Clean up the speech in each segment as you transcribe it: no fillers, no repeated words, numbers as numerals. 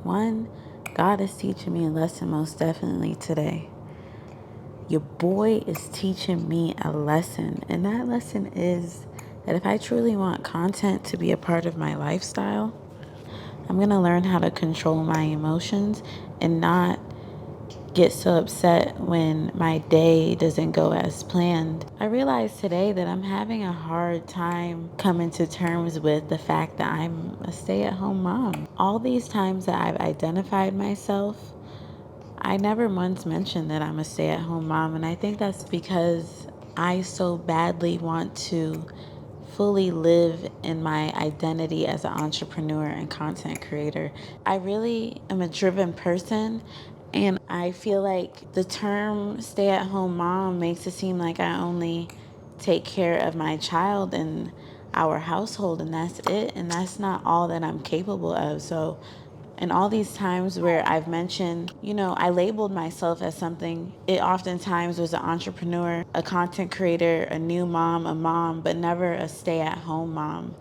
One, God is teaching me a lesson most definitely today. Your boy is teaching me a lesson, and that lesson is that if I truly want content to be a part of my lifestyle, I'm going to learn how to control my emotions and not get so upset when my day doesn't go as planned. I realized today that I'm having a hard time coming to terms with the fact that I'm a stay-at-home mom. All these times that I've identified myself, I never once mentioned that I'm a stay-at-home mom, and I think that's because I so badly want to fully live in my identity as an entrepreneur and content creator. I really am a driven person, and I feel like the term stay-at-home mom makes it seem like I only take care of my child and our household, and that's it, and that's not all that I'm capable of. So and all these times where I've mentioned, I labeled myself as something, it oftentimes was an entrepreneur, a content creator, a new mom, a mom, but never a stay-at-home mom.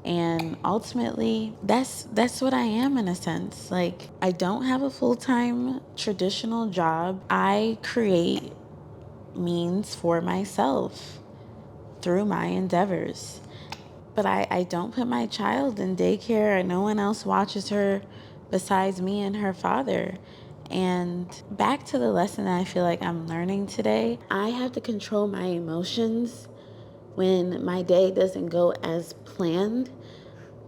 And ultimately, that's what I am in a sense. Like, I don't have a full-time traditional job. I create means for myself through my endeavors. But I don't put my child in daycare, and no one else watches her besides me and her father. And back to the lesson that I feel like I'm learning today, I have to control my emotions when my day doesn't go as planned,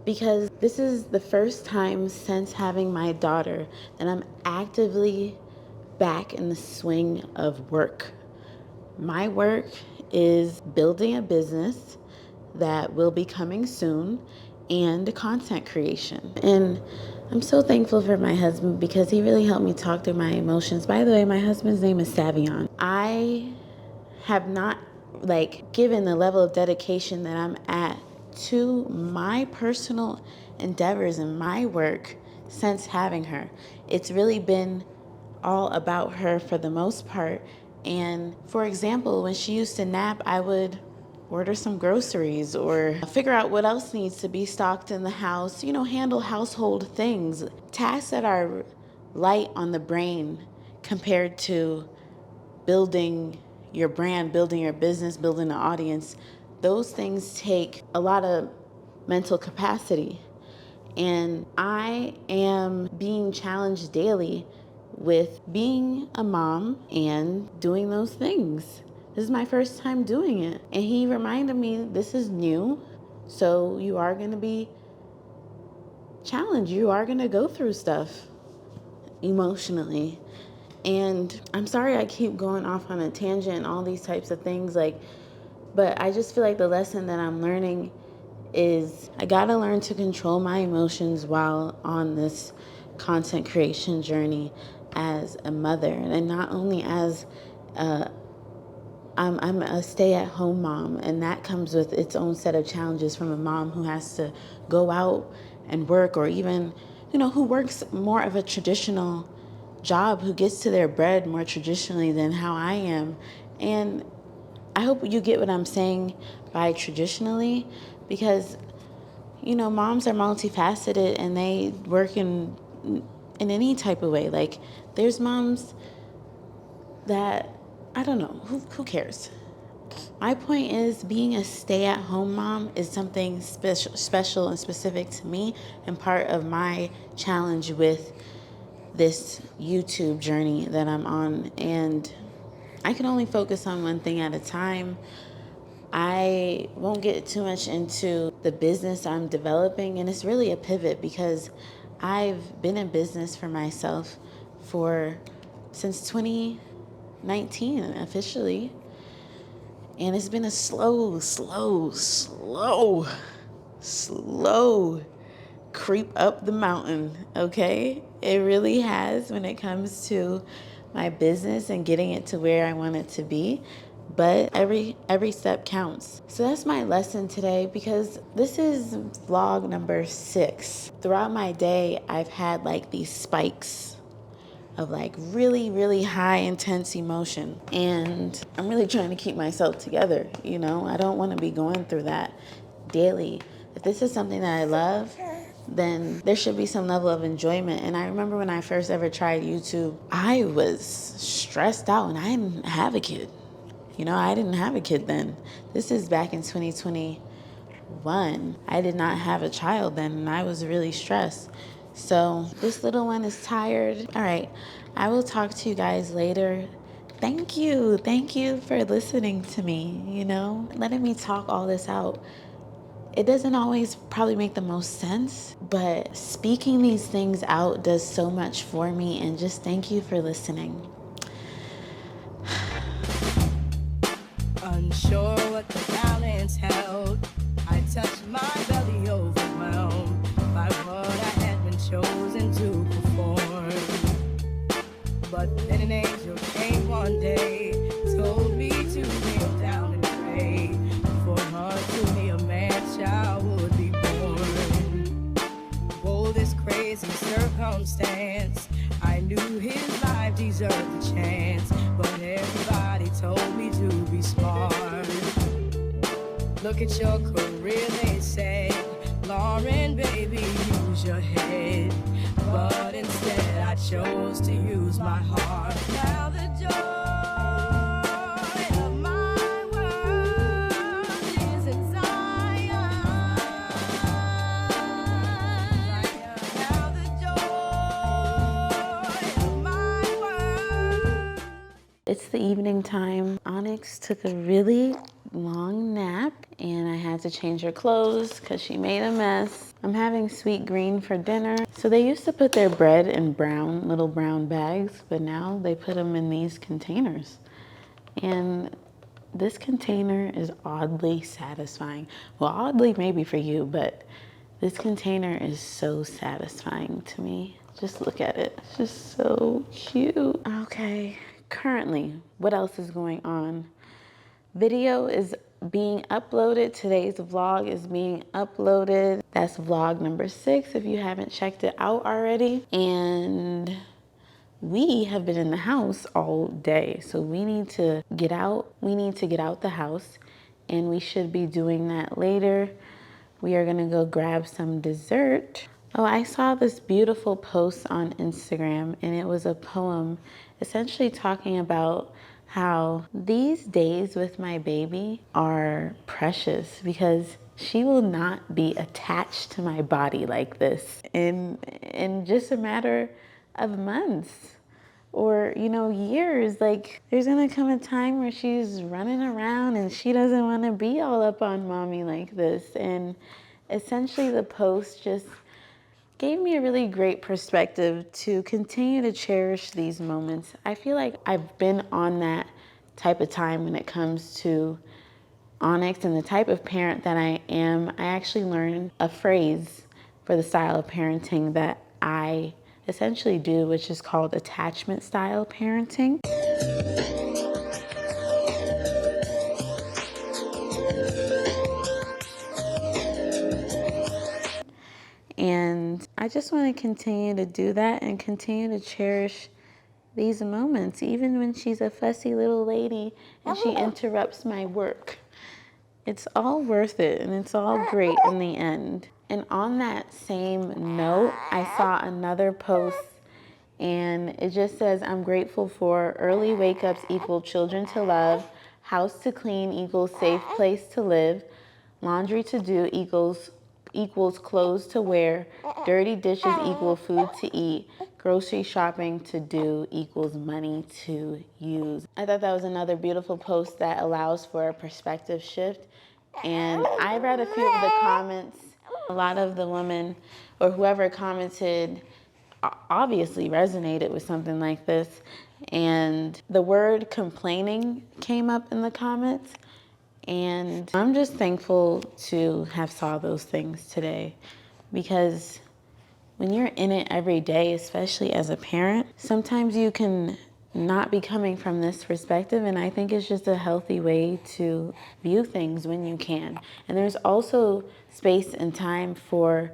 because this is the first time since having my daughter that I'm actively back in the swing of work. My work is building a business that will be coming soon and content creation. And I'm so thankful for my husband because he really helped me talk through my emotions. By the way, my husband's name is Savion. I have not given the level of dedication that I'm at to my personal endeavors and my work since having her. It's really been all about her for the most part. And for example, when she used to nap, I would order some groceries or figure out what else needs to be stocked in the house, handle household things, tasks that are light on the brain compared to building your brand, building your business, building an audience. Those things take a lot of mental capacity. And I am being challenged daily with being a mom and doing those things. This is my first time doing it. And he reminded me this is new. So you are going to be challenged. You are going to go through stuff emotionally. And I'm sorry I keep going off on a tangent and all these types of things. But I just feel like the lesson that I'm learning is I gotta learn to control my emotions while on this content creation journey as a mother, and not only as I'm a stay-at-home mom, and that comes with its own set of challenges from a mom who has to go out and work, or even who works more of a traditional job, who gets to their bread more traditionally than how I am. And I hope you get what I'm saying by traditionally, because moms are multifaceted and they work in any type of way. Like, there's moms that, I don't know, who cares? My point is, being a stay-at-home mom is something special and specific to me, and part of my challenge with this YouTube journey that I'm on. And I can only focus on one thing at a time. I won't get too much into the business I'm developing, and it's really a pivot because I've been in business for myself since 2019 officially, and it's been a slow creep up the mountain, okay? It really has, when it comes to my business and getting it to where I want it to be. But every step counts. So that's my lesson today, because this is vlog number 6. Throughout my day, I've had these spikes of really, really high intense emotion. And I'm really trying to keep myself together. I don't want to be going through that daily. If this is something that I love, then there should be some level of enjoyment. And I remember when I first ever tried YouTube, I was stressed out and I didn't have a kid. You know, I didn't have a kid then. This is back in 2021. I did not have a child then, and I was really stressed. So this little one is tired. All right, I will talk to you guys later. Thank you. Thank you for listening to me, you know, letting me talk all this out. It doesn't always probably make the most sense, but speaking these things out does so much for me, and just thank you for listening. Unsure what the balance held, I touched my belly overwhelmed by what I had been chosen to perform. But then an angel came one day, told me to kneel down and pray for unto me a man child would be born. Oh, this crazy circumstance, I knew his life deserved a chance, but everybody told me to be smart. Look at your career, they said, Lauren, baby, use your head. But instead I chose to use my heart. Now the joy of my world is in Zion. Now the joy of my world. It's the evening time. Onyx took a really long nap and I had to change her clothes because she made a mess. I'm having sweet green for dinner. So they used to put their bread in little brown bags, but now they put them in these containers. And this container is oddly satisfying. Well, oddly maybe for you, but this container is so satisfying to me. Just look at it. It's just so cute. Okay, currently, what else is going on? Video is being uploaded. Today's vlog is being uploaded. That's vlog number 6 if you haven't checked it out already. And we have been in the house all day, so we need to get out. We need to get out the house, and we should be doing that later. We are gonna go grab some dessert. Oh, I saw this beautiful post on Instagram, and it was a poem essentially talking about how these days with my baby are precious because she will not be attached to my body like this in just a matter of months or, you know, years. Like, there's gonna come a time where she's running around and she doesn't want to be all up on mommy like this. And essentially the post just gave me a really great perspective to continue to cherish these moments. I feel like I've been on that type of time when it comes to Onyx and the type of parent that I am. I actually learned a phrase for the style of parenting that I essentially do, which is called attachment style parenting. And I just want to continue to do that and continue to cherish these moments, even when she's a fussy little lady and she interrupts my work. It's all worth it and it's all great in the end. And on that same note, I saw another post and it just says, I'm grateful for early wake ups equal children to love, house to clean equals safe place to live, laundry to do equals clothes to wear, dirty dishes equal food to eat, grocery shopping to do equals money to use. I thought that was another beautiful post that allows for a perspective shift. And I read a few of the comments. A lot of the women or whoever commented obviously resonated with something like this. And the word complaining came up in the comments. And I'm just thankful to have saw those things today, because when you're in it every day, especially as a parent, sometimes you can not be coming from this perspective. And I think it's just a healthy way to view things when you can. And there's also space and time for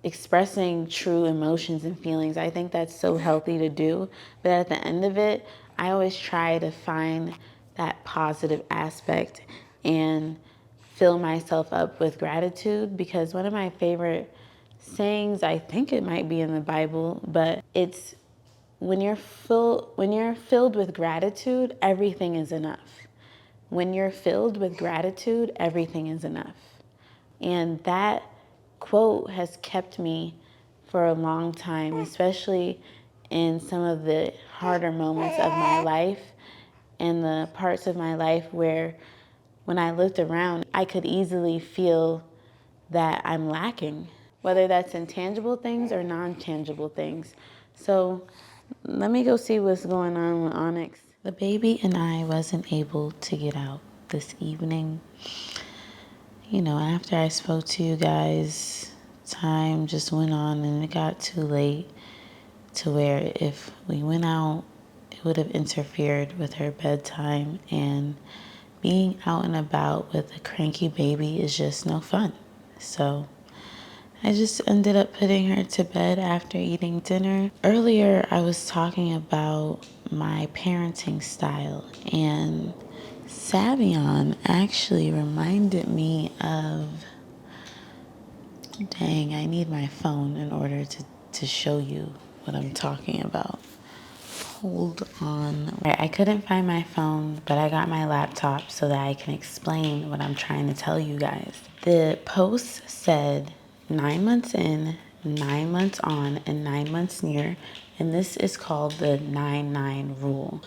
expressing true emotions and feelings. I think that's so healthy to do. But at the end of it, I always try to find that positive aspect and fill myself up with gratitude, because one of my favorite sayings. I think it might be in the Bible, but it's when you're filled with gratitude, everything is enough. When you're filled with gratitude, everything is enough. And that quote has kept me for a long time, especially in some of the harder moments of my life and the parts of my life where when I looked around, I could easily feel that I'm lacking, whether that's intangible things or non-tangible things. So let me go see what's going on with Onyx. The baby and I wasn't able to get out this evening. You know, after I spoke to you guys, time just went on and it got too late to where if we went out, it would have interfered with her bedtime, and being out and about with a cranky baby is just no fun. So I just ended up putting her to bed after eating dinner. Earlier, I was talking about my parenting style, and Savion actually reminded me of, dang, I need my phone in order to show you what I'm talking about. Hold on. I couldn't find my phone, but I got my laptop so that I can explain what I'm trying to tell you guys. The post said 9 months in, 9 months on, and 9 months near, and this is called the 9-9 rule.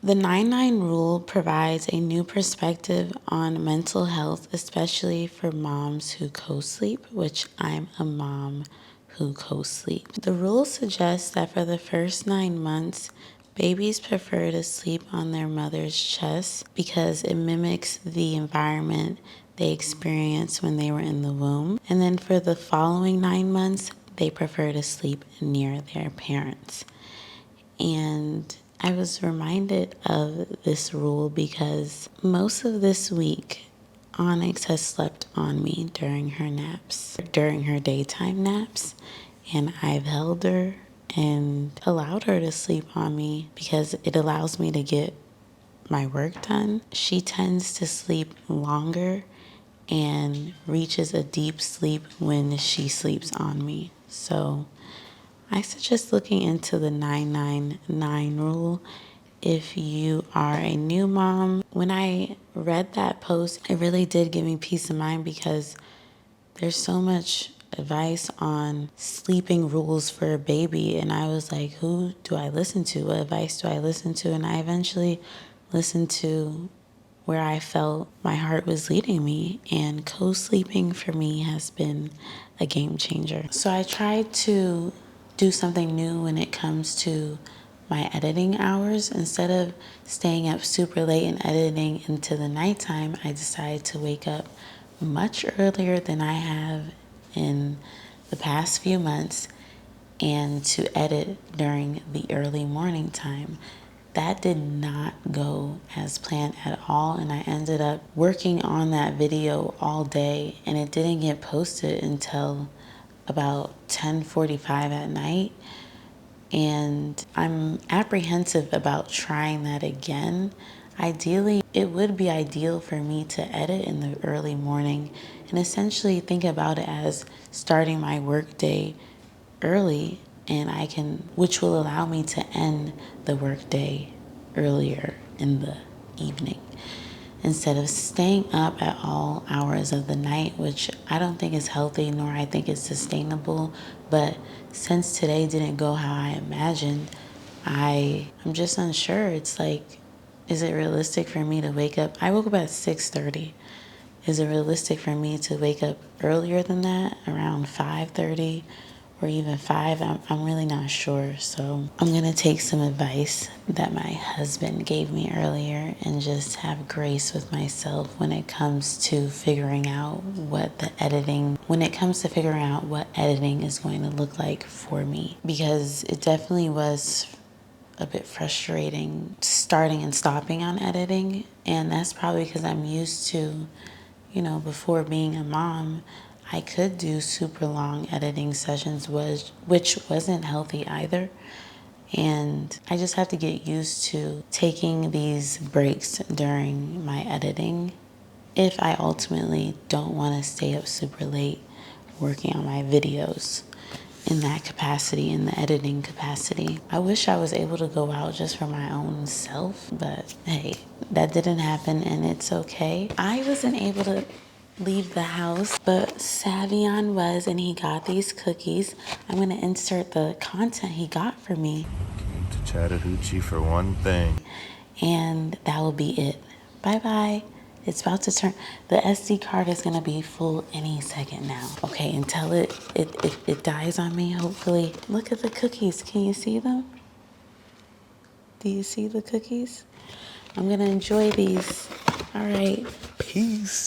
The 9-9 rule provides a new perspective on mental health, especially for moms who co-sleep, which I'm a mom who co-sleep. The rule suggests that for the first 9 months, babies prefer to sleep on their mother's chest because it mimics the environment they experienced when they were in the womb. And then for the following 9 months, they prefer to sleep near their parents. And I was reminded of this rule because most of this week, Onyx has slept on me during her naps, during her daytime naps, and I've held her and allowed her to sleep on me because it allows me to get my work done. She tends to sleep longer and reaches a deep sleep when she sleeps on me. So I suggest looking into the 999 rule if you are a new mom. When I read that post, it really did give me peace of mind because there's so much advice on sleeping rules for a baby, and I was like, who do I listen to? What advice do I listen to? And I eventually listened to where I felt my heart was leading me, and co-sleeping for me has been a game changer. So I tried to do something new when it comes to my editing hours. Instead of staying up super late and editing into the nighttime, I decided to wake up much earlier than I have in the past few months and to edit during the early morning time. That did not go as planned at all, and I ended up working on that video all day, and it didn't get posted until about 10:45 at night. And I'm apprehensive about trying that again. Ideally, it would be ideal for me to edit in the early morning and essentially think about it as starting my workday early, and which will allow me to end the workday earlier in the evening instead of staying up at all hours of the night, which I don't think is healthy nor I think is sustainable. But since today didn't go how I imagined, I'm just unsure. It's like, is it realistic for me to wake up? I woke up at 6:30. Is it realistic for me to wake up earlier than that, around 5:30 or even 5? I'm really not sure. So I'm going to take some advice that my husband gave me earlier and just have grace with myself when it comes to figuring out what editing is going to look like for me. Because it definitely was a bit frustrating starting and stopping on editing, and that's probably because I'm used to, before being a mom, I could do super long editing sessions, which wasn't healthy either. And I just have to get used to taking these breaks during my editing if I ultimately don't want to stay up super late working on my videos in that capacity, in the editing capacity. I wish I was able to go out just for my own self, but hey, that didn't happen and it's okay. I wasn't able to leave the house, but Savion was, and he got these cookies. I'm gonna insert the content he got for me. Came to Chattahoochee for one thing. And that will be it. Bye bye. It's about to turn. The SD card is gonna be full any second now. Okay, until it dies on me, hopefully. Look at the cookies. Can you see them? Do you see the cookies? I'm gonna enjoy these. All right. Peace.